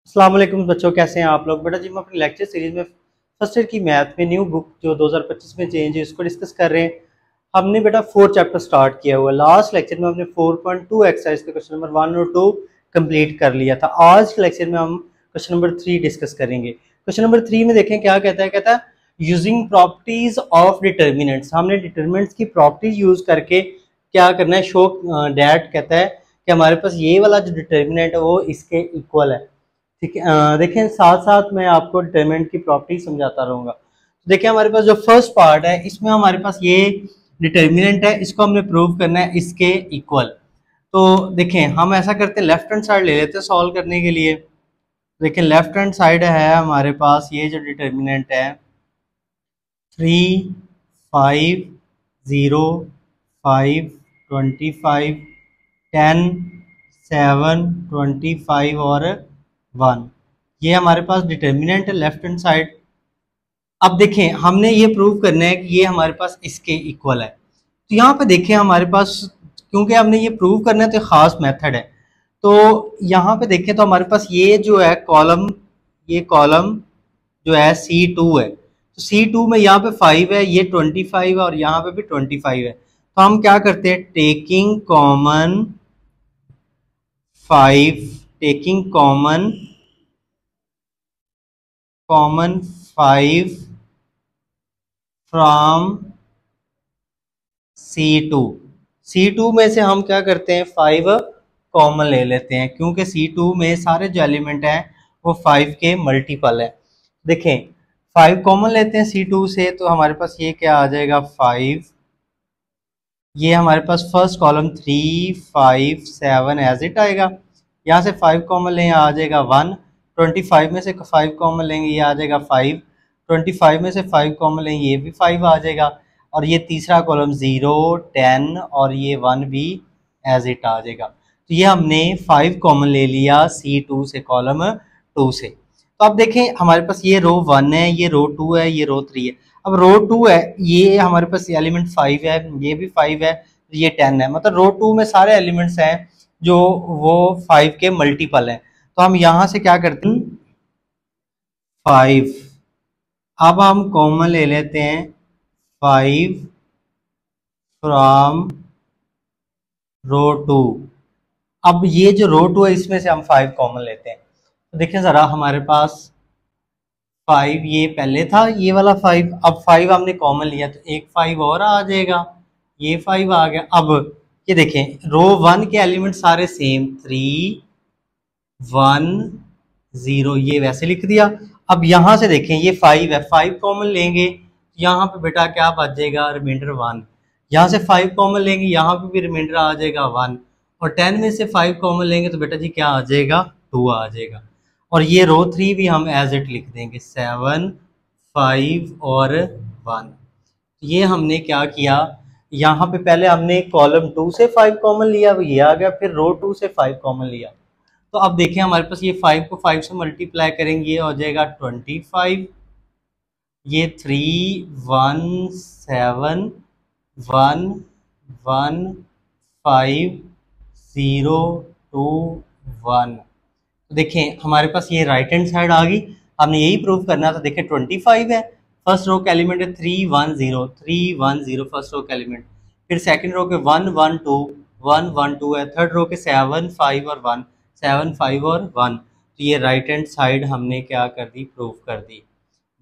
अस्सलाम वालेकुम बच्चों, कैसे हैं आप लोग। बेटा जी, मैं अपनी लेक्चर सीरीज में फर्स्ट ईयर की मैथ में न्यू बुक जो 2025 में चेंज है इसको डिस्कस कर रहे हैं। हमने बेटा 4 चैप्टर स्टार्ट किया हुआ। लास्ट लेक्चर में हमने 4.2 एक्सरसाइज के क्वेश्चन नंबर 1 और 2 कंप्लीट कर लिया था। आज के लेक्चर में हम क्वेश्चन नंबर 3 डिस्कस करेंगे। क्वेश्चन नंबर 3 में देखें क्या कहता है यूजिंग प्रॉपर्टीज ऑफ डिटर्मिनेंट्स। हमने डिटर्मिनेंट्स की प्रॉपर्टीज यूज करके क्या करना है, शो डैट कहता है कि हमारे पास ये वाला जो डिटर्मिनेंट है वो इसके इक्वल है। ठीक है, देखें साथ साथ मैं आपको डिटरमिनेंट की प्रॉपर्टी समझाता रहूंगा। देखिए हमारे पास जो फर्स्ट पार्ट है इसमें हमारे पास ये डिटर्मिनेंट है, इसको हमने प्रूव करना है इसके इक्वल। तो देखें हम ऐसा करते हैं, लेफ्ट हैंड साइड ले लेते हैं सॉल्व करने के लिए। देखें लेफ्ट हैंड साइड है हमारे पास ये जो डिटर्मिनेंट है 3, 5, 0, 5, 25, 10, 7, 25 और 1। ये हमारे पास डिटर्मिनेंट है लेफ्ट हैंड साइड। अब देखें हमने ये प्रूव करना है कि ये हमारे पास इसके इक्वल है। तो यहाँ पे देखें हमारे पास, क्योंकि हमने ये प्रूव करना है तो खास मेथड है। तो यहाँ पे देखें तो हमारे पास ये जो है कॉलम, ये कॉलम जो है C2 है। तो C2 में यहाँ पे 5 है, ये 25 है और यहाँ पे भी 25 है। तो हम क्या करते हैं, taking common 5, taking common 5 from C2 में से हम क्या करते हैं 5 कॉमन ले लेते हैं, क्योंकि C2 में सारे जो एलिमेंट हैं वो 5 के मल्टीपल है। देखें 5 कॉमन लेते हैं C2 से तो हमारे पास ये क्या आ जाएगा 5। ये हमारे पास फर्स्ट कॉलम 3, 5, 7 एज इट आएगा। यहाँ से 5 कॉमन लेंगे आ जाएगा 1। 25 में से 5 कॉमन लेंगे ये आ जाएगा 5। 25 में से 5 कॉमन लेंगे ये भी 5 आ जाएगा। और ये तीसरा कॉलम 0, 10 और ये 1 भी एज इट आ जाएगा। तो ये हमने 5 कॉमन ले लिया C2 से, कॉलम 2 से। तो अब देखें हमारे पास ये रो 1 है, ये रो 2 है, ये रो 3 है। अब रो 2 है, ये हमारे पास एलिमेंट 5 है, ये भी 5 है, ये 10 है। मतलब रो 2 में सारे एलिमेंट्स हैं जो वो 5 के मल्टीपल हैं। तो हम यहाँ से क्या करते हैं 5, अब हम कॉमन ले लेते हैं 5 फ्रॉम रो 2। अब ये जो रो 2 है इसमें से हम 5 कॉमन लेते हैं। तो देखें ज़रा हमारे पास 5 ये पहले था, ये वाला 5, अब 5 हमने कॉमन लिया तो एक 5 और आ जाएगा, ये 5 आ गया। अब ये देखें रो 1 के एलिमेंट सारे सेम, 3, 1, 0, ये वैसे लिख दिया। अब यहाँ से देखें ये 5 है, 5 कॉमन लेंगे यहाँ पे बेटा क्या बच जाएगा, रिमाइंडर 1। यहाँ से 5 कॉमन लेंगे यहाँ पे भी रिमाइंडर आ जाएगा 1। और 10 में से 5 कॉमन लेंगे तो बेटा जी क्या आ जाएगा, 2 आ जाएगा। और ये रो 3 भी हम एज इट लिख देंगे, 7, 5 और 1। ये हमने क्या किया, यहाँ पे पहले हमने कॉलम 2 से 5 कॉमन लिया, ये आ गया, फिर रो 2 से 5 कॉमन लिया। तो अब देखिए हमारे पास ये 5 को 5 से मल्टीप्लाई करेंगे, ये हो जाएगा 25। ये 3, 1, 7, 1, 1, 5, 0, 2, 1। तो देखें हमारे पास ये राइट हैंड साइड आ गई। हमने यही प्रूव करना था। देखें 25 है, फर्स्ट रो का एलिमेंट है 3, 1, 0, 3, 1, 0 फर्स्ट रो का एलिमेंट। फिर सेकंड रो के 1, 1, 2, 1, 1, 2 है। थर्ड रो के 7, 5 और 1, 7, 5 और 1। तो ये राइट हैंड साइड हमने क्या कर दी, प्रूव कर दी।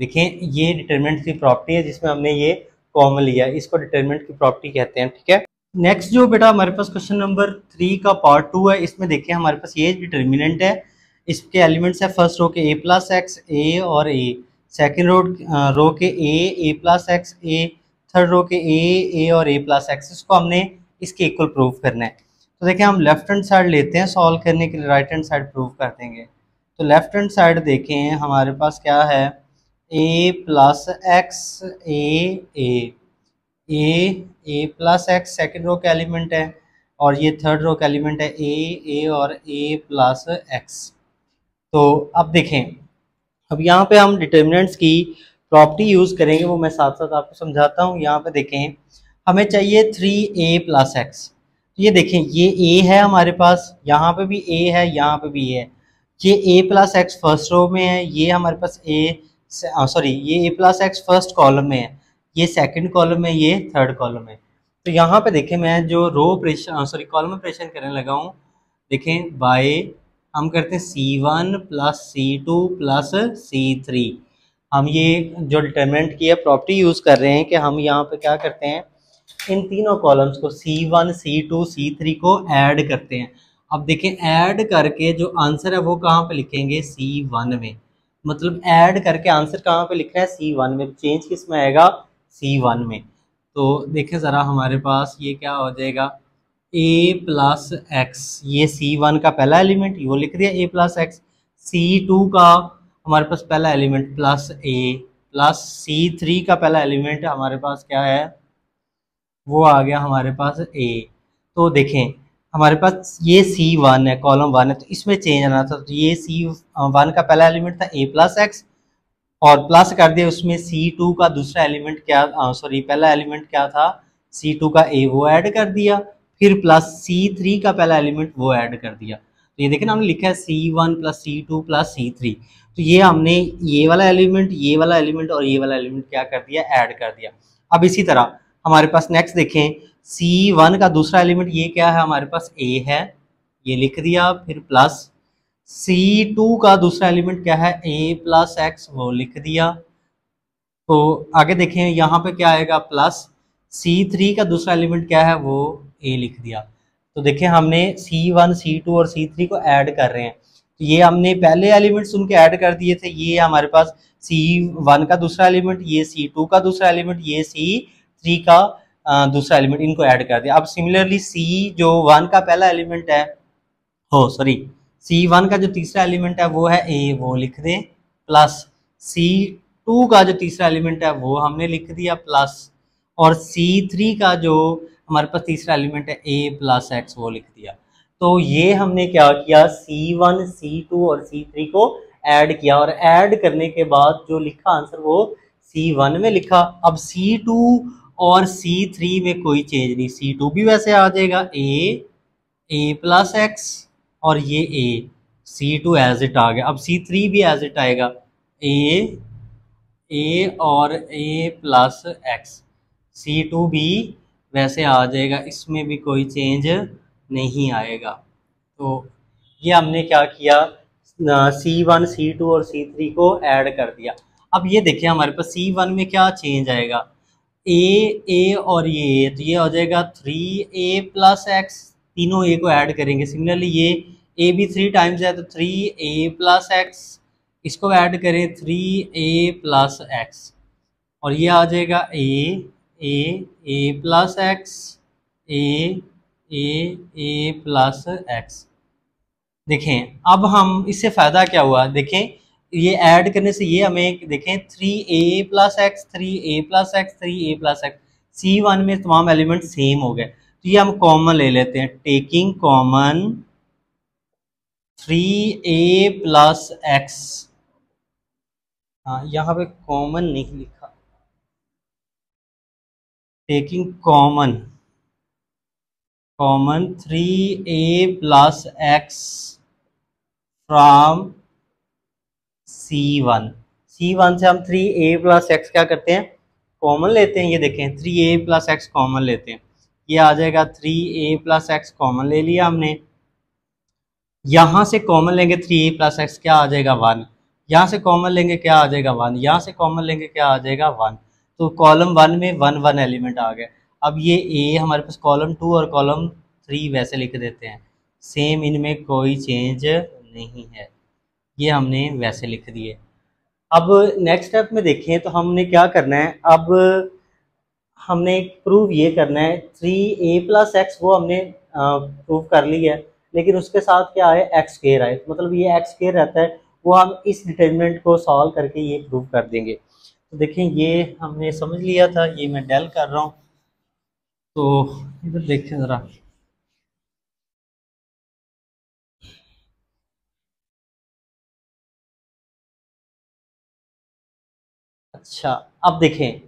देखें ये डिटरमिनेंट की प्रॉपर्टी है जिसमें हमने ये कॉमन लिया, इसको डिटरमिनेंट की प्रॉपर्टी कहते हैं। ठीक है, नेक्स्ट जो बेटा हमारे पास क्वेश्चन नंबर 3 का पार्ट 2 है, इसमें देखिए हमारे पास ये डिटरमिनेंट है, इसके एलिमेंट्स है फर्स्ट रो के a प्लस एक्स ए और a, सेकेंड रो के a plus x a, third row के a और a प्लस एक्स। इसको हमने इसके इक्वल प्रूव करना है। तो देखिए हम लेफ्ट हैंड साइड लेते हैं सॉल्व करने के लिए, राइट हैंड साइड प्रूव कर देंगे। तो लेफ्ट हैंड साइड देखें हमारे पास क्या है, a plus x a plus x second row का एलिमेंट है, और ये थर्ड रो का एलिमेंट है ए और a प्लस एक्स। तो अब देखें, अब यहाँ पे हम डिटर्मिनेंट्स की प्रॉपर्टी यूज़ करेंगे, वो मैं साथ साथ आपको समझाता हूँ। यहाँ पे देखें हमें चाहिए 3a प्लस एक्स। तो ये देखें ये a है हमारे पास, यहाँ पे भी a है, यहाँ पे भी a है। ये ए प्लस एक्स फर्स्ट रो में है, ये हमारे पास सॉरी ये ए प्लस एक्स फर्स्ट कॉलम में है, ये सेकंड कॉलम में, ये थर्ड कॉलम में। तो यहाँ पे देखें मैं जो row operation sorry column operation करने लगा हूँ, देखें बाय हम करते हैं C1 plus C2 plus C3। हम ये जो डिटरमिनेंट की है प्रॉपर्टी यूज़ कर रहे हैं कि हम यहाँ पे क्या करते हैं, इन तीनों कॉलम्स को C1 C2 C3 को ऐड करते हैं। अब देखें ऐड करके जो आंसर है वो कहाँ पे लिखेंगे, C1 में। मतलब ऐड करके आंसर कहाँ पे लिखना है, C1 में। चेंज किस में आएगा, C1 में। तो देखें ज़रा हमारे पास ये क्या हो जाएगा, a प्लस एक्स, ये C1 का पहला एलिमेंट वो लिख दिया a प्लस एक्स, C2 का हमारे पास पहला element plus a, plus C3 का पहला एलिमेंट हमारे पास क्या है, वो आ गया हमारे पास a। तो देखें हमारे पास ये C1 है, कॉलम 1 है, तो इसमें चेंज आना था। तो ये C1 का पहला एलिमेंट था a प्लस एक्स, और प्लस कर दिया उसमें C2 का दूसरा एलिमेंट क्या, सॉरी पहला एलिमेंट क्या था, C2 का a, वो ऐड कर दिया, फिर प्लस C3 का पहला एलिमेंट वो ऐड कर दिया। तो ये देखें ना हमने लिखा है C1 plus C2 plus C3। तो ये हमने ये वाला एलिमेंट, ये वाला एलिमेंट और ये वाला एलिमेंट क्या कर दिया, ऐड कर दिया। अब इसी तरह हमारे पास नेक्स्ट देखें, C1 का दूसरा एलिमेंट ये क्या है, हमारे पास a है, ये लिख दिया, फिर प्लस C2 का दूसरा एलिमेंट क्या है, a प्लस एक्स, वो लिख दिया। तो आगे देखें यहाँ पे क्या आएगा, प्लस C3 का दूसरा एलिमेंट क्या है, वो a लिख दिया। तो देखें हमने C1 C2 और C3 को ऐड कर रहे हैं। तो ये हमने पहले एलिमेंट्स उनके ऐड कर दिए थे, ये हमारे पास C1 का दूसरा एलिमेंट, ये C2 का दूसरा एलिमेंट, ये C3 का दूसरा एलिमेंट, इनको ऐड कर दिया। अब सिमिलरली C जो 1 का पहला एलिमेंट है, हो सॉरी C1 का जो तीसरा एलिमेंट है वो है a, वो लिख दें, प्लस C2 का जो तीसरा एलिमेंट है वो हमने लिख दिया प्लस, और C3 का जो हमारे पास तीसरा एलिमेंट है a प्लस एक्स, वो लिख दिया। तो ये हमने क्या किया, C1 C2 और C3 को ऐड किया, और ऐड करने के बाद जो लिखा आंसर वो C1 में लिखा। अब C2 और C3 में कोई चेंज नहीं, C2 भी वैसे आ जाएगा a प्लस एक्स, और ये a, C2 एज इट आ गया। अब C3 भी एज इट आएगा, a और a प्लस एक्स, C2 भी वैसे आ जाएगा, इसमें भी कोई चेंज नहीं आएगा। तो ये हमने क्या किया, C1 C2 और C3 को ऐड कर दिया। अब ये देखिए हमारे पास C1 में क्या चेंज आएगा, a और ये a, तो ये हो जाएगा 3a प्लस एक्स, तीनों a को ऐड करेंगे। सिमिलरली ये a भी 3 टाइम्स है, तो 3a प्लस एक्स, इसको ऐड करें 3a प्लस एक्स, और ये आ जाएगा a plus x, a plus x. देखें अब हम इससे फ़ायदा क्या हुआ, देखें ये ऐड करने से ये हमें देखें 3a plus x, 3a plus x, 3a plus x, C1 में तमाम एलिमेंट सेम हो गए। तो ये हम कॉमन ले लेते हैं, taking common 3a plus x, हाँ यहाँ पे कॉमन नहीं लिखा, taking common 3a plus x from C1 से हम 3a प्लस एक्स क्या करते हैं, कॉमन लेते हैं। ये देखें 3a प्लस एक्स कॉमन लेते हैं, ये आ जाएगा 3a प्लस एक्स, कॉमन ले लिया हमने। यहाँ से कॉमन लेंगे 3a प्लस एक्स, क्या आ जाएगा 1, यहाँ से कॉमन लेंगे क्या आ जाएगा 1, यहाँ से कॉमन लेंगे क्या आ जाएगा 1। तो कॉलम 1 में 1 1 एलिमेंट आ गया। अब ये a हमारे पास कॉलम 2 और कॉलम 3 वैसे लिख देते हैं, सेम, इनमें कोई चेंज नहीं है, ये हमने वैसे लिख दिए। अब नेक्स्ट स्टेप में देखें तो हमने क्या करना है, अब हमने प्रूव ये करना है 3a प्लस एक्स, वो हमने प्रूव कर लिया है, लेकिन उसके साथ क्या है, एक्स स्क्वायर आए, मतलब ये एक्स स्क्वायर रहता है, वो हम इस डिटरमिनेंट को सॉल्व करके ये प्रूव कर देंगे। तो देखें ये हमने समझ लिया था, ये मैं डेल कर रहा हूँ। तो इधर देखें ज़रा, अच्छा अब देखें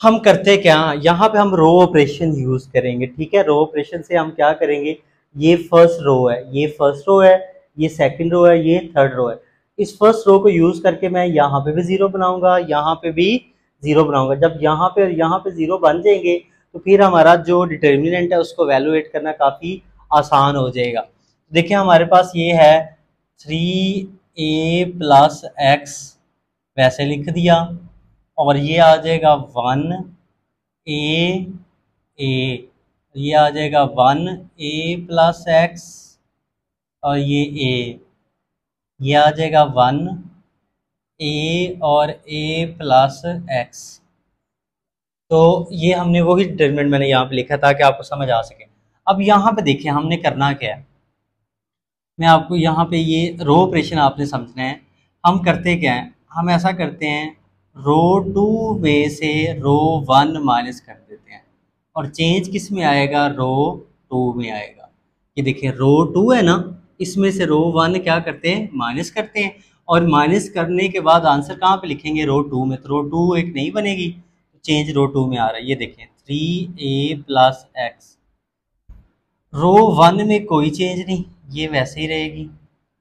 हम करते क्या, यहाँ पे हम रो ऑपरेशन यूज करेंगे, ठीक है। रो ऑपरेशन से हम क्या करेंगे, ये फर्स्ट रो है, ये फर्स्ट रो है, ये सेकंड रो है, ये थर्ड रो है। इस फर्स्ट रो को यूज करके मैं यहाँ पे भी जीरो बनाऊंगा, यहाँ पे भी जीरो बनाऊंगा। जब यहाँ पे और यहाँ पे जीरो बन जाएंगे तो फिर हमारा जो डिटर्मिनेंट है उसको वैल्यूएट करना काफी आसान हो जाएगा। देखिए हमारे पास ये है 3a प्लस एक्स, वैसे लिख दिया, और ये आ जाएगा 1a a, ये आ जाएगा 1a प्लस एक्स, और ये a, ये आ जाएगा 1a और a प्लस एक्स। तो ये हमने वही डिटरमिनेंट मैंने यहाँ पे लिखा ताकि आपको समझ आ सके। अब यहाँ पे देखिए हमने करना क्या है, मैं आपको यहाँ पे ये रो ऑपरेशन आपने समझना है। हम करते क्या है, हम ऐसा करते हैं रो 2 में से रो 1 माइनस कर देते हैं, और चेंज किस में आएगा, रो 2 में आएगा। ये देखिए रो 2 है ना, इसमें से रो 1 क्या करते हैं, माइनस करते हैं, और माइनस करने के बाद आंसर कहाँ पे लिखेंगे, रो 2 में। तो रो 2 एक नहीं बनेगी, चेंज रो 2 में आ रहा है। ये देखें 3a प्लस एक्स, रो 1 में कोई चेंज नहीं, ये वैसे ही रहेगी,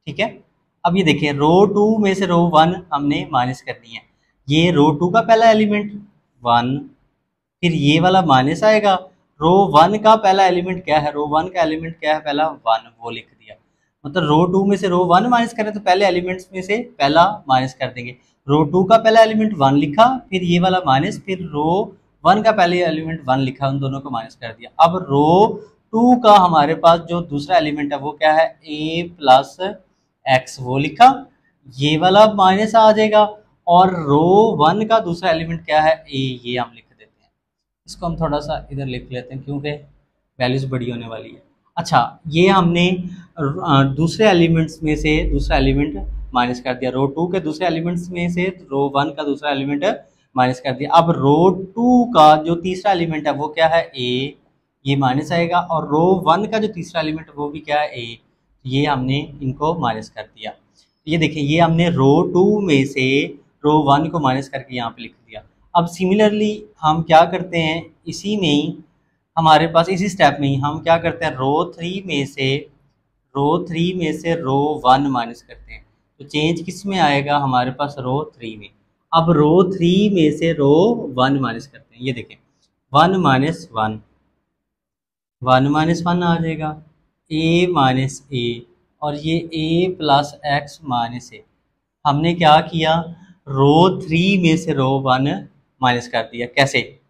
ठीक है। अब ये देखिए रो 2 में से रो 1 हमने माइनस करनी है। ये रो 2 का पहला एलिमेंट 1, फिर ये वाला माइनस आएगा। रो 1 का पहला एलिमेंट क्या है, रो 1 का एलिमेंट क्या है, पहला 1, वो लिख दिया। मतलब रो 2 में से रो 1 माइनस करें तो पहले एलिमेंट्स में से पहला माइनस कर देंगे। रो 2 का पहला एलिमेंट 1 लिखा, फिर ये वाला माइनस, फिर रो 1 का पहले एलिमेंट 1 लिखा, उन दोनों को माइनस कर दिया। अब रो 2 का हमारे पास जो दूसरा एलिमेंट है वो क्या है, a प्लस एक्स, वो लिखा, ये वाला माइनस आ जाएगा। और रो 1 का दूसरा एलिमेंट क्या है, a, ये हम लिख देते हैं। इसको हम थोड़ा सा इधर लिख लेते हैं क्योंकि वैल्यूज बड़ी होने वाली है। अच्छा, ये हमने दूसरे एलिमेंट्स में से दूसरा एलिमेंट माइनस कर दिया, रो 2 के दूसरे एलिमेंट्स में से रो 1 का दूसरा एलिमेंट माइनस कर दिया। अब रो 2 का जो तीसरा एलिमेंट है वो क्या है, a, ये माइनस आएगा, और रो 1 का जो तीसरा एलिमेंट है वो भी क्या है, a, ये हमने इनको माइनस कर दिया। ये देखिए ये हमने रो 2 में से रो 1 को माइनस करके यहाँ पे लिख दिया। अब सिमिलरली हम क्या करते हैं, इसी में ही हमारे पास इसी स्टेप में ही हम क्या करते हैं, रो 3 में से रो 1 माइनस करते हैं। तो चेंज किस में आएगा, हमारे पास रो 3 में। अब रो 3 में से रो 1 माइनस करते हैं। ये देखें 1 माइनस 1, 1 माइनस 1 आ जाएगा, a माइनस a, और ये a plus x minus a। हमने क्या किया, रो 3 में से रो 1 माइनस कर दिया। कैसे,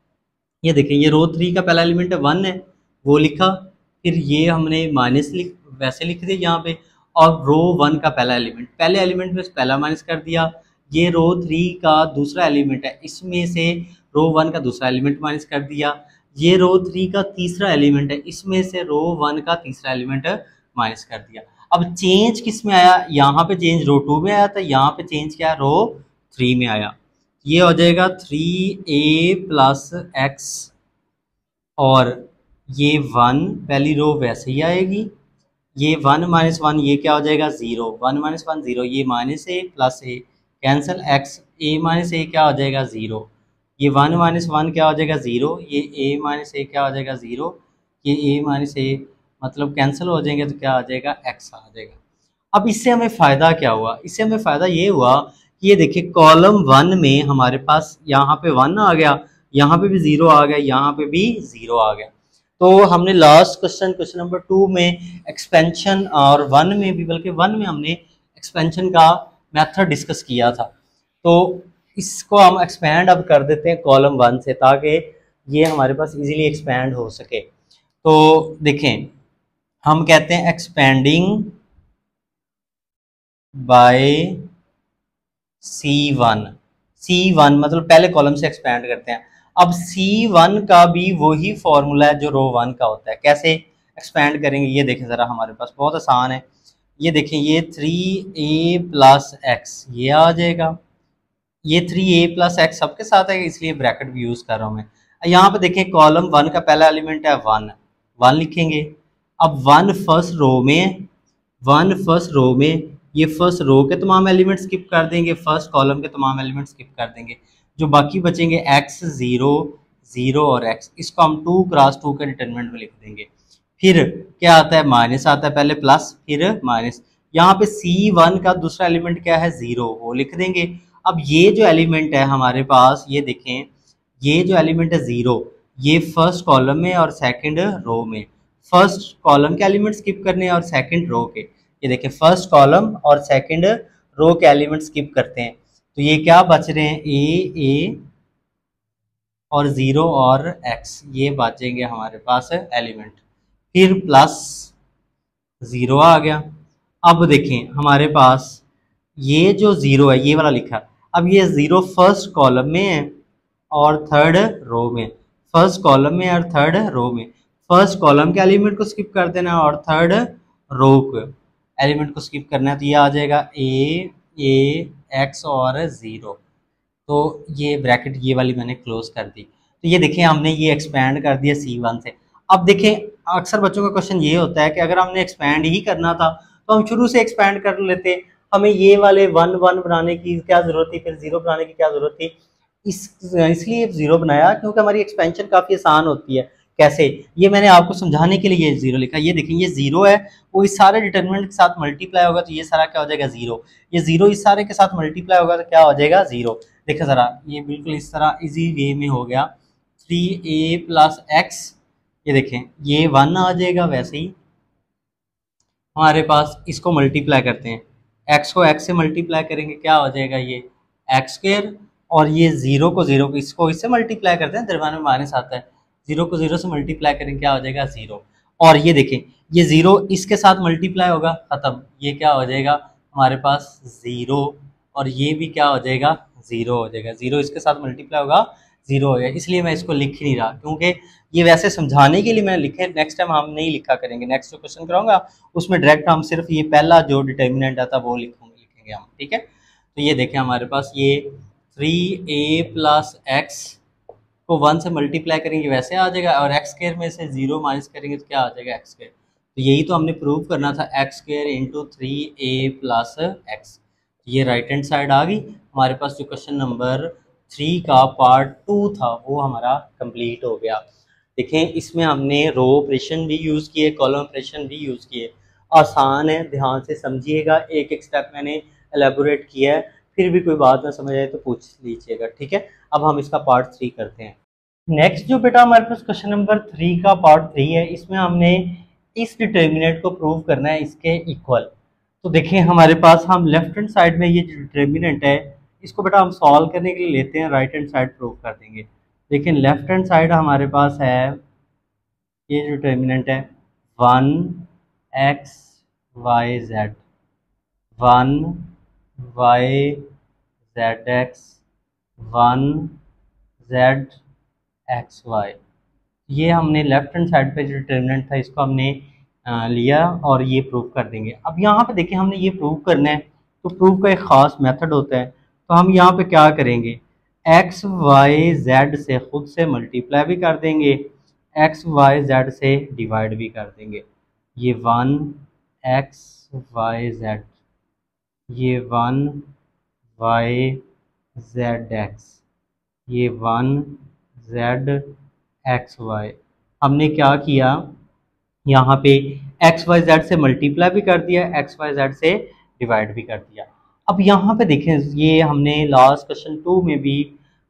ये देखें ये रो 3 का पहला एलिमेंट 1 है, वो लिखा, फिर ये हमने माइनस वैसे लिख दिया यहाँ पे, और रो 1 का पहला एलिमेंट, पहले एलिमेंट में से पहला माइनस कर दिया। ये रो 3 का दूसरा एलिमेंट है, इसमें से रो 1 का दूसरा एलिमेंट माइनस कर दिया। ये रो 3 का तीसरा एलिमेंट है, इसमें से रो 1 का तीसरा एलिमेंट माइनस कर दिया। अब चेंज किस में आया, यहाँ पे चेंज रो 2 में आया था, यहाँ पे चेंज क्या है, रो 3 में आया। ये हो जाएगा 3a प्लस एक्स, और ये 1 पहली रो वैसे ही आएगी। ये 1 माइनस 1 ये क्या हो जाएगा, 0, 1 माइनस 1 0, ये minus a plus a cancel, x a minus a क्या हो जाएगा, 0। ये 1 माइनस 1 क्या हो जाएगा, 0, ये a माइनस a क्या हो जाएगा, 0, ये a माइनस a मतलब कैंसिल हो जाएंगे तो क्या आ जाएगा, x आ जाएगा। अब इससे हमें फ़ायदा क्या हुआ, इससे हमें फ़ायदा ये हुआ कि ये देखिए कॉलम 1 में हमारे पास यहाँ पे 1 आ गया, यहाँ पे भी 0 आ गया, यहाँ पे भी 0 आ गया। तो हमने लास्ट क्वेश्चन नंबर 2 में एक्सपेंशन, और 1 में भी, बल्कि 1 में हमने एक्सपेंशन का मेथड डिस्कस किया था। तो इसको हम एक्सपैंड अब कर देते हैं कॉलम 1 से, ताकि ये हमारे पास इजीली एक्सपैंड हो सके। तो देखें हम कहते हैं एक्सपेंडिंग बाय C1 मतलब पहले कॉलम से एक्सपैंड करते हैं। अब C1 का भी वही फॉर्मूला है जो रो 1 का होता है। कैसे एक्सपैंड करेंगे, ये देखें ज़रा, हमारे पास बहुत आसान है। ये देखें ये 3a प्लस एक्स ये आ जाएगा, ये 3a प्लस एक्स सबके साथ है इसलिए ब्रैकेट भी यूज़ कर रहा हूँ मैं। यहाँ पे देखें कॉलम 1 का पहला एलिमेंट है 1 लिखेंगे। अब 1 फर्स्ट रो में ये फर्स्ट रो के तमाम एलिमेंट स्किप कर देंगे, फर्स्ट कॉलम के तमाम एलिमेंट स्किप कर देंगे, जो बाकी बचेंगे x 0 0 और x, इसको हम 2 क्रॉस 2 के डिटरमिनेंट में लिख देंगे। फिर क्या आता है, माइनस आता है, पहले प्लस फिर माइनस, यहाँ पे C1 का दूसरा एलिमेंट क्या है 0, वो लिख देंगे। अब ये जो एलिमेंट है हमारे पास, ये देखें, ये जो एलिमेंट है 0, ये फर्स्ट कॉलम में और सेकंड रो में। फर्स्ट कॉलम के एलिमेंट स्किप करने हैं और सेकंड रो के। ये देखें, फर्स्ट कॉलम और सेकंड रो के एलिमेंट स्किप करते हैं, तो ये क्या बच रहे हैं, ए और 0 और x, ये बचेंगे हमारे पास एलिमेंट। फिर प्लस 0 आ गया। अब देखें हमारे पास ये जो 0 है, ये वाला लिखा, अब ये 0 फर्स्ट कॉलम में है और थर्ड रो में। फर्स्ट कॉलम में और थर्ड रो में। फर्स्ट कॉलम के एलिमेंट को स्किप कर देना है और थर्ड रो के एलिमेंट को स्किप करना है, तो ये आ जाएगा ए एक्स और 0। तो ये ब्रैकेट ये वाली मैंने क्लोज कर दी। तो ये देखें, हमने ये एक्सपैंड कर दिया C1 से। अब देखें, अक्सर बच्चों का क्वेश्चन ये होता है कि अगर हमने एक्सपैंड ही करना था तो हम शुरू से एक्सपैंड कर लेते, हमें ये वाले 1 1 बनाने की क्या जरूरत थी, फिर 0 बनाने की क्या जरूरत थी। इसलिए 0 बनाया क्योंकि हमारी एक्सपेंशन काफ़ी आसान होती है। कैसे, ये मैंने आपको समझाने के लिए ये 0 लिखा। ये देखें, ये 0 है, वो इस सारे डिटरमिनेंट के साथ मल्टीप्लाई होगा तो ये सारा क्या हो जाएगा 0। ये 0 इस सारे के साथ मल्टीप्लाई होगा तो क्या हो जाएगा 0। देखो ज़रा, ये बिल्कुल इस तरह इजी वे में हो गया। 3a प्लस एक्स, ये देखें ये 1 आ जाएगा। वैसे ही हमारे पास इसको मल्टीप्लाई करते हैं, x को x से मल्टीप्लाई करेंगे क्या हो जाएगा, ये एक्स स्क्वायर। और ये 0 को 0 को इसको इससे मल्टीप्लाई करते हैं, दरम्यान में माइनस आता है, 0 को 0 से मल्टीप्लाई करेंगे क्या हो जाएगा 0। और ये देखें, ये 0 इसके साथ मल्टीप्लाई होगा, खत्म, ये क्या हो जाएगा हमारे पास 0। और ये भी क्या हो जाएगा 0 हो जाएगा। 0 इसके साथ मल्टीप्लाई होगा, 0 हो गया। इसलिए मैं इसको लिख ही नहीं रहा, क्योंकि ये वैसे समझाने के लिए मैंने लिखे, नेक्स्ट टाइम हम नहीं लिखा करेंगे। नेक्स्ट जो क्वेश्चन कराऊंगा उसमें डायरेक्ट हम सिर्फ ये पहला जो डिटर्मिनेंट आता वो लिखेंगे हम, ठीक है। तो ये देखें हमारे पास ये 3a प्लस एक्स को 1 से मल्टीप्लाई करेंगे वैसे आ जाएगा, और एक्स स्क्वायर में से 0 माइनस करेंगे तो क्या आ जाएगा एक्स स्क्वायर। तो यही तो हमने प्रूव करना था, x square into 3a plus x. ये राइट हैंड साइड आ गई हमारे पास। जो क्वेश्चन नंबर 3 का पार्ट 2 था वो हमारा कंप्लीट हो गया। देखें, इसमें हमने रो ऑपरेशन भी यूज़ किए, कॉलम ऑपरेशन भी यूज़ किए। आसान है, ध्यान से समझिएगा, एक एक स्टेप मैंने एलेबोरेट किया है। फिर भी कोई बात ना समझ आए तो पूछ लीजिएगा, ठीक है। अब हम इसका पार्ट 3 करते हैं। नेक्स्ट जो बेटा हमारे पास क्वेश्चन नंबर 3 का पार्ट 3 है, इसमें हमने इस डिटर्मिनेंट को प्रूव करना है इसके इक्वल। तो देखें हमारे पास, हम लेफ्ट हैंड साइड में ये जो डिटर्मिनेंट है इसको बेटा हम सॉल्व करने के लिए लेते हैं, राइट हैंड साइड प्रूव कर देंगे। लेकिन लेफ्ट हैंड साइड हमारे पास है, ये जो डिटर्मिनेंट है 1x y z, 1y z x, 1z ये हमने लेफ्ट हैंड साइड पे जो डिटर्मिनेंट था इसको हमने लिया और ये प्रूव कर देंगे। अब यहाँ पे देखिए, हमने ये प्रूव करना है तो प्रूव का एक ख़ास मेथड होता है। तो हम यहाँ पे क्या करेंगे, एक्स वाई जेड से खुद से मल्टीप्लाई भी कर देंगे, एक्स वाई जेड से डिवाइड भी कर देंगे। ये 1x y z, ये 1y z x, ये 1z(xy). हमने क्या किया, यहाँ पे xyz से मल्टीप्लाई भी कर दिया, xyz से डिवाइड भी कर दिया। अब यहाँ पे देखें, ये हमने लास्ट क्वेश्चन 2 में भी,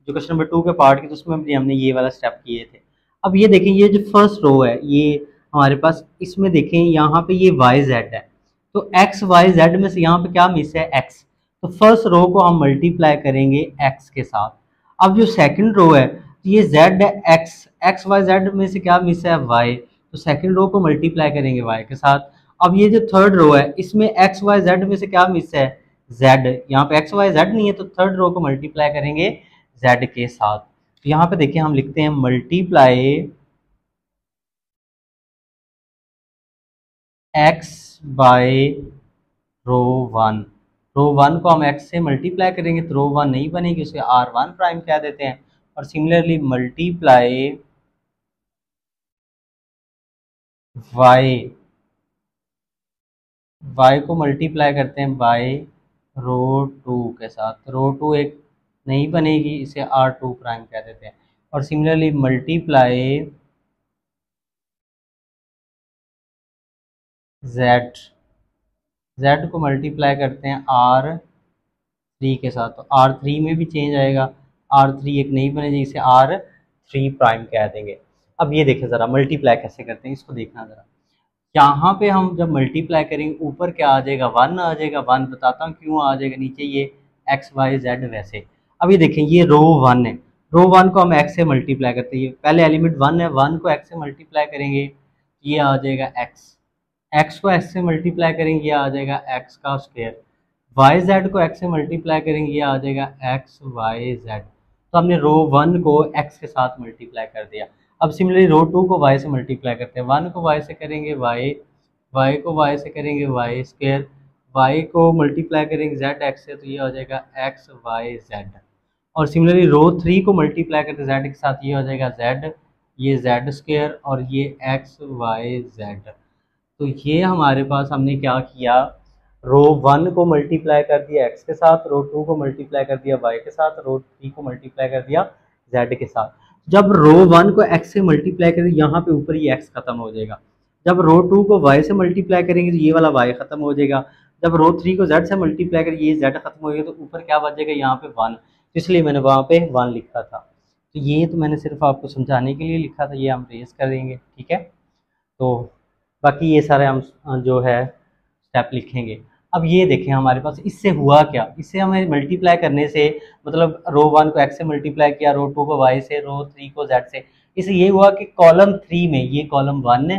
जो क्वेश्चन नंबर 2 के पार्ट की, तो उसमें भी हमने ये वाला स्टेप किए थे। अब ये देखें, ये जो फर्स्ट रो है ये हमारे पास, इसमें देखें यहाँ पे ये yz है, तो xyz में से यहाँ पे क्या मिस है x, तो फर्स्ट रो को हम मल्टीप्लाई करेंगे x के साथ। अब जो सेकंड रो है तो ये z है, x y z में से क्या मिस है y, तो सेकंड रो को मल्टीप्लाई करेंगे y के साथ। अब ये जो थर्ड रो है इसमें x y z में से क्या मिस है z, यहाँ पे x y z नहीं है, तो थर्ड रो को मल्टीप्लाई करेंगे z के साथ। तो यहाँ पे देखिए हम लिखते हैं मल्टीप्लाई x बाय रो 1। रो 1 को हम x से मल्टीप्लाई करेंगे तो रो 1 नहीं बनेगी, उसे r1 प्राइम कह देते हैं। और सिमिलरली मल्टीप्लाई y को मल्टीप्लाई करते हैं बाय रो 2 के साथ, रो 2 एक नहीं बनेगी, इसे r2 प्राइम कह देते हैं। और सिमिलरली मल्टीप्लाई z Z को मल्टीप्लाई करते हैं R3 के साथ, तो R3 में भी चेंज आएगा, R3 एक नई बनेगी, इसे R3 प्राइम कह देंगे। अब ये देखें ज़रा मल्टीप्लाई कैसे करते हैं, इसको देखना ज़रा। यहाँ पे हम जब मल्टीप्लाई करेंगे ऊपर क्या आ जाएगा, 1 आ जाएगा। 1 बताता हूँ क्यों आ जाएगा, नीचे ये एक्स वाई जेड वैसे। अब ये देखें ये रो 1 है, रो 1 को हम एक्स से मल्टीप्लाई करते हैं, ये पहले एलिमेंट 1 है, 1 को एक्स से मल्टीप्लाई करेंगे ये आ जाएगा एक्स, एक्स को एक्स से मल्टीप्लाई करेंगे ये आ जाएगा एक्स का स्क्वायर, वाई जेड को एक्स से मल्टीप्लाई करेंगे ये आ जाएगा एक्स वाई जेड। तो हमने रो 1 को एक्स के साथ मल्टीप्लाई कर दिया। अब सिमिलरली रो 2 को वाई से मल्टीप्लाई करते हैं, 1 को वाई से करेंगे वाई, वाई को वाई से करेंगे वाई स्क्वायर, वाई को मल्टीप्लाई करेंगे जेड एक्स से, तो ये हो जाएगा एक्स वाई जेड। और सिमिलरली रो 3 को मल्टीप्लाई करते हैं जेड के साथ, ये हो जाएगा जेड, ये जेड स्क्वायर और ये एक्स वाई जेड। तो ये हमारे पास हमने क्या किया, रो 1 को मल्टीप्लाई कर दिया एक्स के साथ, रो 2 को मल्टीप्लाई कर दिया वाई के साथ, रो 3 को मल्टीप्लाई कर दिया जेड के साथ। जब रो 1 को एक्स से मल्टीप्लाई करें यहाँ पे ऊपर ये एक्स खत्म हो जाएगा, जब रो 2 को वाई से मल्टीप्लाई करेंगे तो ये वाला वाई खत्म हो जाएगा, जब रो 3 को जेड से मल्टीप्लाई करेंगे ये जेड खत्म हो जाएगा, तो ऊपर क्या बच जाएगा यहाँ पे 1, इसलिए मैंने वहाँ पे 1 लिखा था। तो ये तो मैंने सिर्फ आपको समझाने के लिए लिखा था, ये हम रेस कर देंगे, ठीक है। तो बाकी ये सारे हम जो है स्टेप लिखेंगे। अब ये देखें हमारे पास इससे हुआ क्या, इससे हमें मल्टीप्लाई करने से मतलब रो 1 को एक्स से मल्टीप्लाई किया, रो 2 को वाई से, रो 3 को जेड से, इससे ये हुआ कि कॉलम 3 में ये कॉलम 1 है,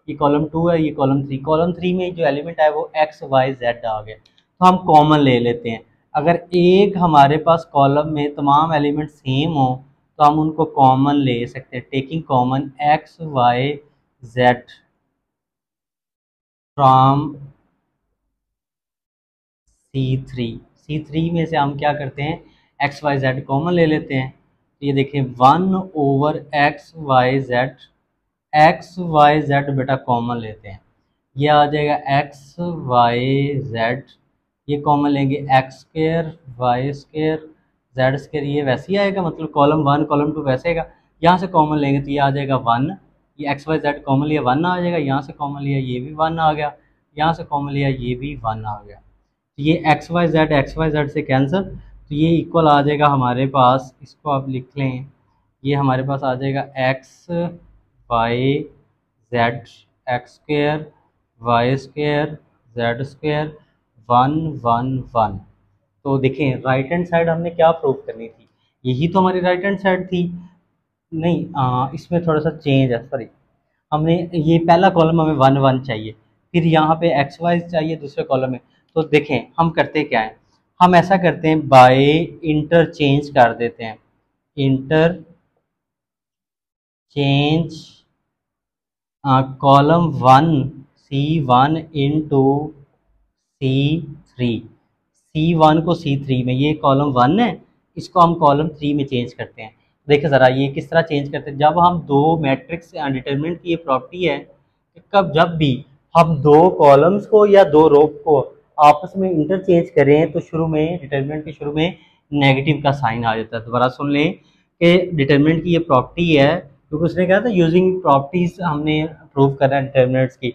ये कॉलम 2 है, ये कॉलम 3, कॉलम 3 में जो एलिमेंट है वो एक्स वाई जेड आ गए। तो हम कॉमन ले लेते हैं, अगर एक हमारे पास कॉलम में तमाम एलिमेंट सेम हो तो हम उनको कॉमन ले सकते हैं, taking common x y z from C3 में से हम क्या करते हैं एक्स वाई जेड कॉमन ले लेते हैं। तो ये देखें 1 ओवर एक्स वाई जेड बेटा कॉमन लेते हैं, ये आ जाएगा एक्स वाई जेड, ये कॉमन लेंगे x square y square z square, ये वैसे ही आएगा, मतलब कॉलम 1 कॉलम 2 वैसे आएगा। यहाँ से कॉमन लेंगे तो ये आ जाएगा 1, ये एक्स वाई जेड कॉमन लिया 1 आ जाएगा, यहाँ से कॉमन लिया ये भी 1 आ गया, यहाँ से कॉमन लिया ये भी 1 आ गया। तो ये एक्स वाई जेड से कैंसिल, तो ये इक्वल आ जाएगा हमारे पास, इसको आप लिख लें, ये हमारे पास आ जाएगा x y z x square y square z square 1 1 1। तो देखें राइट हैंड साइड हमने क्या प्रूव करनी थी, यही तो हमारी राइट हैंड साइड थी। नहीं इसमें थोड़ा सा चेंज है, सॉरी, हमने ये पहला कॉलम हमें 1 1 चाहिए, फिर यहाँ पे एक्स वाई चाहिए दूसरे कॉलम में। तो देखें हम करते क्या हैं, हम ऐसा करते हैं बाय इंटरचेंज कर देते हैं, interchange column 1 C1 into C3, C1 को C3 में, ये कॉलम 1 है, इसको हम कॉलम 3 में चेंज करते हैं। देखिए ज़रा ये किस तरह चेंज करते हैं, जब हम दो मैट्रिक्स डिटरमिनेंट की ये प्रॉपर्टी है कि कब जब भी हम दो कॉलम्स को या दो रो को आपस में इंटरचेंज करें तो शुरू में डिटरमिनेंट के शुरू में नेगेटिव का साइन आ जाता है। दोबारा सुन लें कि डिटरमिनेंट की ये प्रॉपर्टी है, क्योंकि उसने कहा था यूजिंग प्रॉपर्टीज हमने प्रूव करना है डिटरमिनेंट्स की।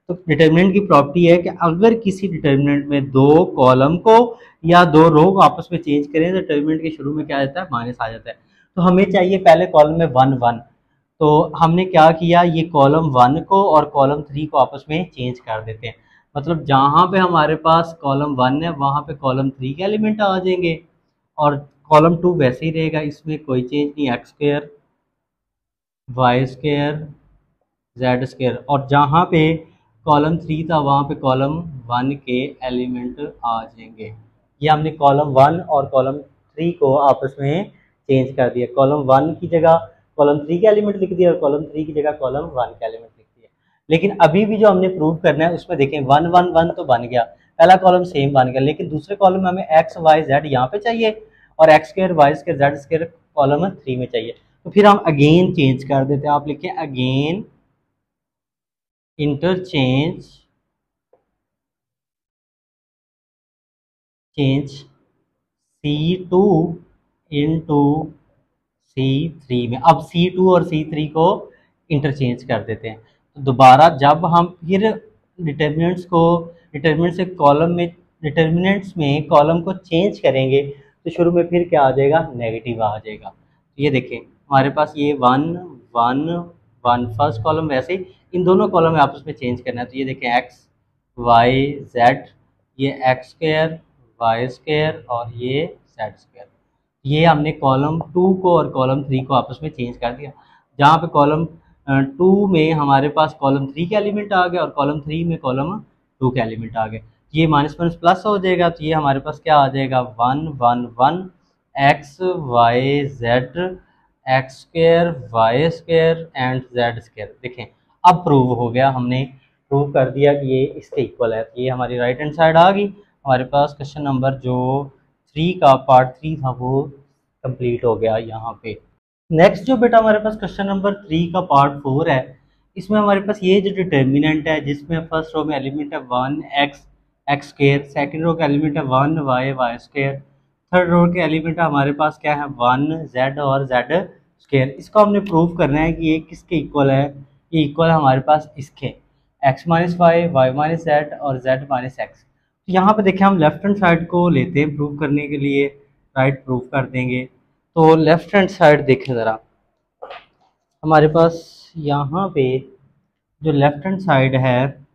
तो डिटरमिनेंट की प्रॉपर्टी है कि अगर किसी डिटरमिनेंट में दो कॉलम को या दो रो को आपस में चेंज करें तो डिटरमिनेंट के शुरू में क्या आ जाता है, माइनस आ जाता है। तो हमें चाहिए पहले कॉलम में 1 1, तो हमने क्या किया, ये कॉलम 1 को और कॉलम 3 को आपस में चेंज कर देते हैं, मतलब जहाँ पे हमारे पास कॉलम 1 है वहाँ पे कॉलम 3 के एलिमेंट आ जाएंगे और कॉलम 2 वैसे ही रहेगा, इसमें कोई चेंज नहीं, x square y square z square, और जहाँ पे कॉलम 3 था वहाँ पे कॉलम 1 के एलिमेंट आ जाएंगे। ये हमने कॉलम 1 और कॉलम 3 को आपस में चेंज कर दिया, कॉलम 1 की जगह कॉलम 3 के एलिमेंट लिख दिया और कॉलम 3 की जगह कॉलम 1 के एलिमेंट लिख दिया। लेकिन अभी भी जो हमने प्रूव करना है उसमें देखें 1 1 1 तो बन गया, पहला कॉलम सेम बन गया, लेकिन दूसरे कॉलम में हमें एक्स वाई जेड यहाँ पे चाहिए और x square y square z square column 3 में चाहिए। तो फिर हम अगेन चेंज कर देते हैं, आप लिखें again interchange C2 into C3 में। अब C2 और C3 को इंटरचेंज कर देते हैं, तो दोबारा जब हम फिर डिटर्मिनेंट्स में कॉलम को चेंज करेंगे तो शुरू में फिर क्या आ जाएगा, नेगेटिव आ जाएगा। तो ये देखें हमारे पास ये 1 1 1 फर्स्ट कॉलम, वैसे ही इन दोनों कॉलम में आपस में चेंज करना है। तो ये देखें एक्स वाई जेड, ये एक्स स्क्वायर वाई स्क्वायर और ये जेड स्क्वायर, ये हमने कॉलम 2 को और कॉलम 3 को आपस में चेंज कर दिया। जहाँ पे कॉलम 2 में हमारे पास कॉलम 3 के एलिमेंट आ गए और कॉलम 3 में कॉलम 2 के एलिमेंट आ गए, ये माइनस माइनस प्लस हो जाएगा। तो ये हमारे पास क्या आ जाएगा, 1 1 1 x y z x square y square and z square. देखें अब प्रूव हो गया, हमने प्रूव कर दिया कि ये इसके इक्वल है। ये हमारी राइट हैंड साइड आ गई। हमारे पास क्वेश्चन नंबर जो 3 का पार्ट 3 था वो कंप्लीट हो गया यहाँ पे। नेक्स्ट जो बेटा हमारे पास क्वेश्चन नंबर 3 का पार्ट 4 है, इसमें हमारे पास ये जो डिटर्मिनेंट है जिसमें फर्स्ट रो में एलिमेंट है 1 x x square, second row का एलिमेंट है 1 y y square, third row के एलिमेंट हमारे पास क्या है 1 जेड और जेड स्क्वायर। इसको हमने प्रूव करना है कि ये किसके इक्वल है, ये इक्वल है हमारे पास इसके x minus y minus z और जेड माइनस एक्स। तो यहाँ पे देखें हम लेफ्ट हैंड साइड को लेते हैं प्रूव करने के लिए, राइट प्रूव कर देंगे। तो लेफ्ट हैंड साइड देखें ज़रा, हमारे पास यहाँ पे जो लेफ्ट हैंड साइड है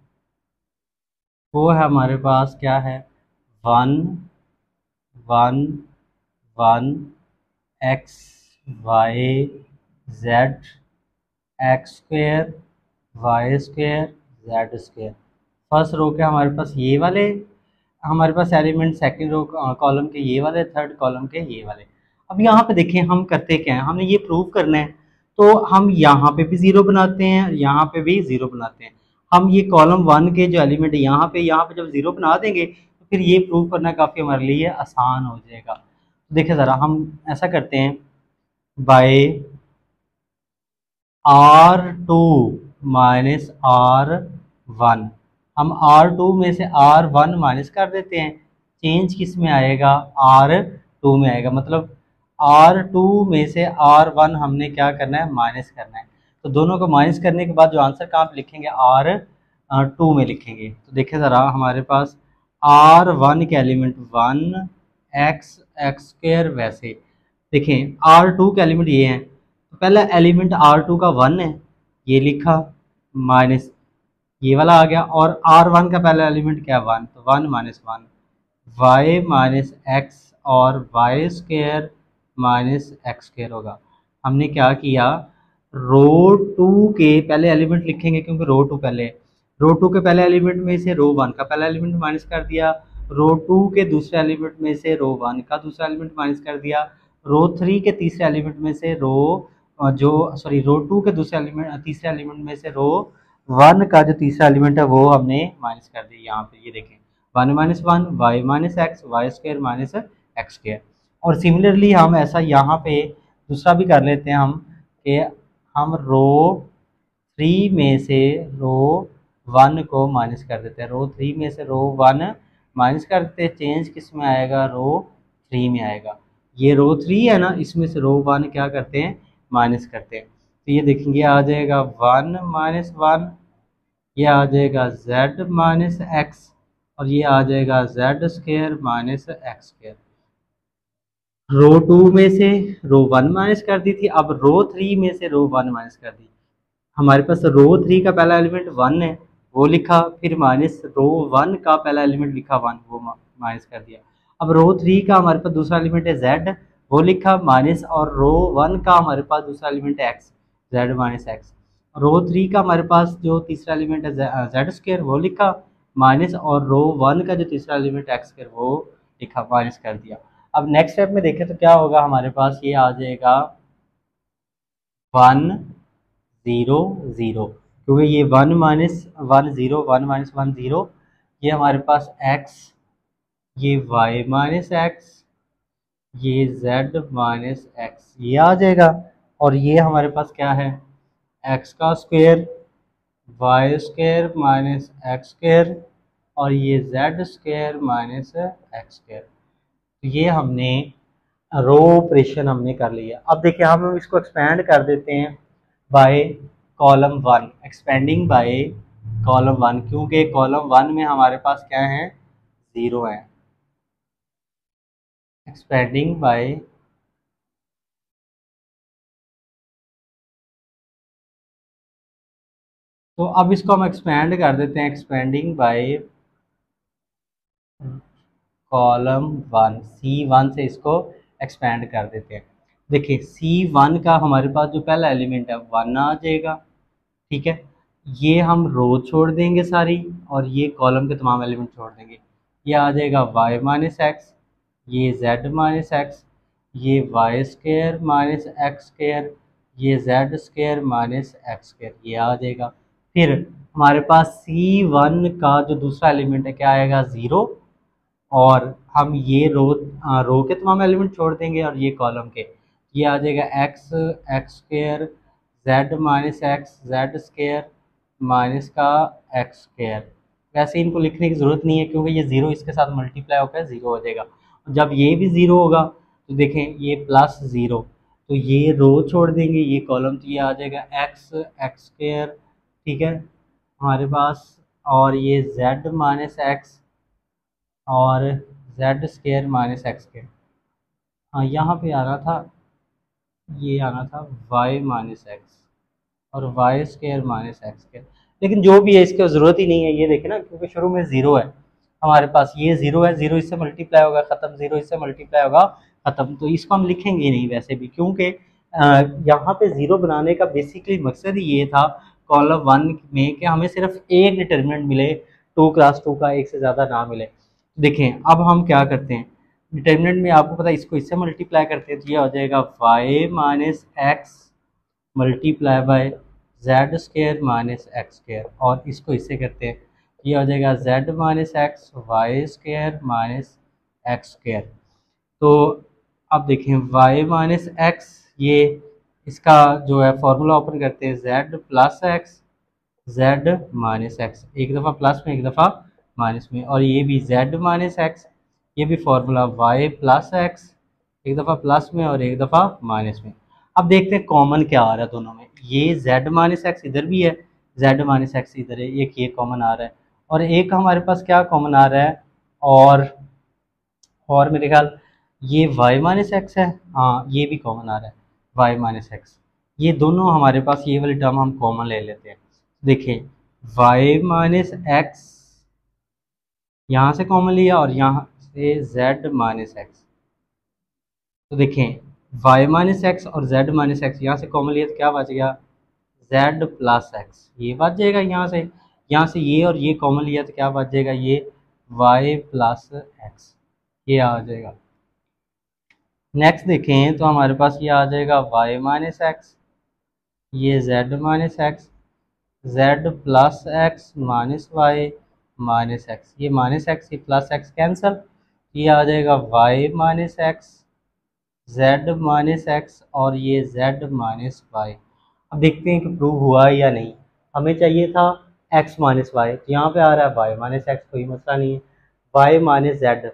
वो है हमारे पास क्या है 1 1 1 x y z x square y square z square. First row के हमारे पास ये वाले हमारे पास एलिमेंट, सेकंड रो कॉलम के ये वाले, थर्ड कॉलम के ये वाले। अब यहाँ पे देखें हम करते क्या है, हमने ये प्रूव करना है तो हम यहाँ पे भी ज़ीरो बनाते हैं, यहाँ पे भी ज़ीरो बनाते हैं। हम ये कॉलम 1 के जो एलिमेंट है यहाँ पे जब ज़ीरो बना देंगे तो फिर ये प्रूव करना काफ़ी हमारे लिए आसान हो जाएगा। देखिए ज़रा हम ऐसा करते हैं, बाय R2 माइनस R1, हम R2 में से R1 माइनस कर देते हैं, चेंज किस में आएगा, R2 में आएगा। मतलब R2 में से R1 हमने क्या करना है, माइनस करना है। तो दोनों को माइनस करने के बाद जो आंसर कहाँ पे लिखेंगे, R2 में लिखेंगे। तो देखिए ज़रा हमारे पास R1 के एलिमेंट 1 एक्स एक्स स्क्वायर, वैसे देखें R2 के एलिमेंट ये हैं, तो पहला एलिमेंट R2 का 1 है, ये लिखा, माइनस ये वाला आ गया, और R1 का पहला एलिमेंट क्या 1, तो 1 माइनस 1 वाई माइनस एक्स और y square minus x square होगा। हमने क्या किया, रो 2 के पहले एलिमेंट लिखेंगे क्योंकि रो 2 पहले, रो 2 के पहले एलिमेंट में से रो 1 का पहला एलिमेंट माइनस कर दिया, रो 2 के दूसरे एलिमेंट में से रो 1 का दूसरा एलिमेंट माइनस कर दिया, रो 3 के तीसरे एलिमेंट में से रो 2 के दूसरे एलिमेंट तीसरे एलिमेंट में से रो 1 का जो तीसरा एलिमेंट है वो हमने माइनस कर दिया। यहाँ पे ये देखें 1 minus 1 y minus x y square minus x square. और सिमिलरली हम ऐसा यहाँ पे दूसरा भी कर लेते हैं हम, कि हम रो 3 में से रो 1 को माइनस कर देते हैं, रो 3 में से रो 1 माइनस कर देते हैं, चेंज किस में आएगा, रो 3 में आएगा। ये रो 3 है ना, इसमें से रो 1 क्या करते हैं, माइनस करते हैं। तो ये देखेंगे आ जाएगा 1 माइनस 1, ये आ जाएगा z माइनस एक्स और ये आ जाएगा Z square minus x square. Row 2 में से रो 1 माइनस कर दी थी, अब रो 3 में से रो 1 माइनस कर दी। हमारे पास रो 3 का पहला एलिमेंट 1 है वो लिखा, फिर माइनस रो 1 का पहला एलिमेंट लिखा 1, वो माइनस कर दिया। अब रो 3 का हमारे पास दूसरा एलिमेंट है z, वो लिखा माइनस, और रो 1 का हमारे पास दूसरा एलिमेंट है x, z माइनस एक्स। रो 3 का हमारे पास जो तीसरा एलिमेंट है जेड स्क्वायर, वो लिखा माइनस, और रो 1 का जो तीसरा एलिमेंट है एक्स स्क्वायर, वो लिखा, माइनस कर दिया। अब नेक्स्ट स्टेप में देखें तो क्या होगा, हमारे पास ये आ जाएगा 1 0 0, क्योंकि ये 1 माइनस 1 0, 1 माइनस 1 0, ये हमारे पास x, ये y माइनस एक्स, ये z माइनस एक्स, ये आ जाएगा। और ये हमारे पास क्या है, x का square y square minus x square, और ये z square minus x square. तो ये हमने रो ऑपरेशन हमने कर लिया। अब देखिए हम इसको एक्सपेंड कर देते हैं by column 1, expanding by column 1, क्योंकि कॉलम 1 में हमारे पास क्या है, 0 है। एक्सपेंडिंग बाय तो अब इसको हम एक्सपेंड कर देते हैं, एक्सपेंडिंग बाय कॉलम 1, C1 से इसको एक्सपेंड कर देते हैं। देखिए C1 का हमारे पास जो पहला एलिमेंट है 1 आ जाएगा, ठीक है। ये हम रो छोड़ देंगे सारी, और ये कॉलम के तमाम एलिमेंट छोड़ देंगे। ये आ जाएगा y माइनस एक्स, ये z माइनस एक्स, ये Y square minus x square, ये Z square minus x square, ये आ जाएगा। फिर हमारे पास C1 का जो दूसरा एलिमेंट है क्या आएगा, 0, और हम ये रो के तमाम एलिमेंट छोड़ देंगे और ये कॉलम के, ये आ जाएगा x x square, Z minus x Z square minus का एक्स स्क्र। वैसे इनको लिखने की ज़रूरत नहीं है क्योंकि ये 0 इसके साथ मल्टीप्लाई होकर 0 हो जाएगा। जब ये भी 0 होगा तो देखें ये प्लस 0, तो ये रो छोड़ देंगे, ये कॉलम, तो ये आ जाएगा एक्स एक्स स्क्र, ठीक है हमारे पास, और ये जेड माइनस एक्स और z square minus x square. हाँ यहाँ पे आना था, ये आना था वाई माइनस एक्स और y square minus x square, लेकिन जो भी है इसकी ज़रूरत ही नहीं है। ये देखें ना, क्योंकि शुरू में 0 है हमारे पास, ये 0 है, 0 इससे मल्टीप्लाई होगा ख़त्म, 0 इससे मल्टीप्लाई होगा ख़त्म, तो इसको हम लिखेंगे नहीं वैसे भी, क्योंकि यहाँ पे 0 बनाने का बेसिकली मकसद ही ये था कॉलम 1 में कि हमें सिर्फ एक डिटर्मिनेंट मिले, 2 क्रॉस 2 का, एक से ज़्यादा ना मिले। देखें अब हम क्या करते हैं, डिटर्मिनेंट में आपको पता है इसको इससे मल्टीप्लाई करते हैं, तो ये हो जाएगा y minus x multiply by z square minus x square, और इसको इससे करते हैं, ये हो जाएगा z minus x y square minus x square. तो अब देखें y माइनस एक्स, ये इसका जो है फॉर्मूला ओपन करते हैं, z plus x Z minus x, एक दफ़ा प्लस में एक दफ़ा माइनस में, और ये भी z माइनस एक्स, ये भी फॉर्मूला y प्लस एक्स, एक दफ़ा प्लस में और एक दफ़ा माइनस में। अब देखते हैं कॉमन क्या आ रहा है दोनों में, ये z माइनस एक्स इधर भी है, z माइनस एक्स इधर है, एक ये कॉमन आ रहा है, और एक हमारे पास क्या कॉमन आ रहा है, और मेरे ख्याल ये y माइनस एक्स है, हाँ ये भी कॉमन आ रहा है y माइनस एक्स, ये दोनों हमारे पास, ये वाली टर्म हम कॉमन ले लेते हैं। देखिए y माइनस एक्स यहाँ से कॉमन लिया और यहाँ से z माइनस एक्स, तो देखें y माइनस एक्स और z माइनस एक्स यहाँ से कॉमन लिया तो क्या बच गया, z प्लस एक्स, ये बच जाएगा। यहाँ से ये और ये कॉमन लिया तो क्या बच जाएगा, ये y प्लस एक्स, ये आ जाएगा। नेक्स्ट देखें तो हमारे पास ये आ जाएगा y माइनस एक्स, ये z minus x, z plus x minus y minus x, ये माइनस एक्स ये प्लस एक्स कैंसिल, ये आ जाएगा y minus x z minus x और ये z माइनस वाई। अब देखते हैं कि प्रूव हुआ या नहीं। हमें चाहिए था x माइनस वाई, तो यहाँ पे आ रहा है y माइनस एक्स, कोई मसला नहीं है, y माइनस जेड,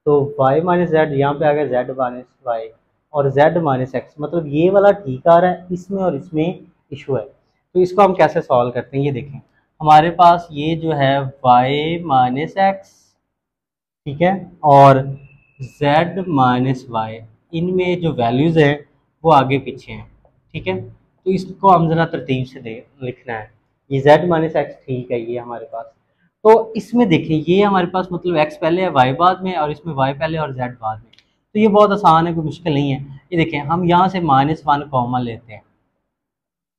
तो y माइनस जेड यहाँ पे आ गया z माइनस वाई और z माइनस एक्स, मतलब ये वाला ठीक आ रहा है, इसमें और इसमें इशू है। तो इसको हम कैसे सॉल्व करते हैं, ये देखें हमारे पास ये जो है y माइनस एक्स, ठीक है, और z माइनस वाई, इनमें जो वैल्यूज़ हैं वो आगे पीछे हैं, ठीक है। तो इसको हम ज़रा तरतीब से लिखना है, ये z माइनस एक्स ठीक है ये हमारे पास, तो इसमें देखिए ये हमारे पास मतलब x पहले है y बाद में, और इसमें y पहले और z बाद में, तो ये बहुत आसान है, कोई मुश्किल नहीं है। ये देखें हम यहाँ से -1 कॉमन लेते हैं,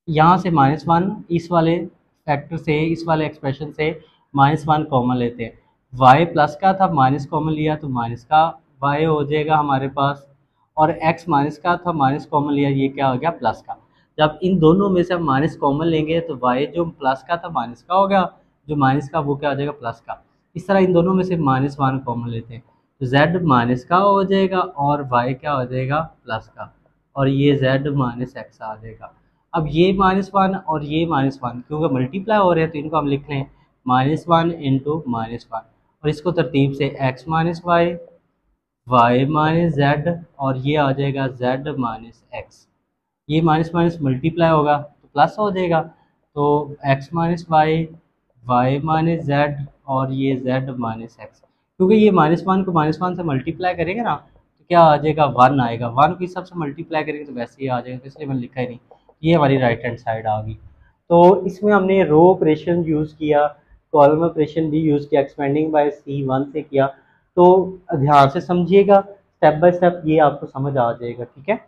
यहाँ से -1 इस वाले फैक्टर से, इस वाले एक्सप्रेशन से -1 कॉमन लेते हैं, y प्लस का था माइनस कॉमन लिया तो माइनस का y हो जाएगा हमारे पास, और x माइनस का था माइनस कॉमन लिया, ये क्या हो गया प्लस का। जब इन दोनों में से हम माइनस कॉमन लेंगे तो y जो प्लस का था माइनस का हो गया, जो माइनस का वो क्या हो जाएगा प्लस का। इस तरह इन दोनों में से -1 कॉमन लेते हैं तो z माइनस का हो जाएगा और y क्या हो जाएगा प्लस का, और ये z माइनस एक्स आ जाएगा। अब ये -1 और ये -1 क्योंकि मल्टीप्लाई हो रहे हैं तो इनको हम लिख लें -1 इंटू -1, और इसको तरतीब से x minus y, y minus z, और ये आ जाएगा z माइनस एक्स। ये माइनस माइनस मल्टीप्लाई होगा तो प्लस हो जाएगा, तो x minus y y minus z और ये जेड माइनस एक्स, क्योंकि ये -1 को -1 से मल्टीप्लाई करेंगे ना तो क्या आ जाएगा, 1 आएगा। 1 को इस सब से मल्टीप्लाई करेंगे तो वैसे ही आ जाएगा, तो इसलिए मैंने लिखा ही नहीं। ये हमारी राइट हैंड साइड आ गई। तो इसमें हमने रो ऑपरेशन यूज़ किया, कॉलम ऑपरेशन भी यूज़ किया, एक्सपेंडिंग बाय C1 से किया। तो ध्यान से समझिएगा, स्टेप बाय स्टेप ये आपको समझ आ जाएगा, ठीक है।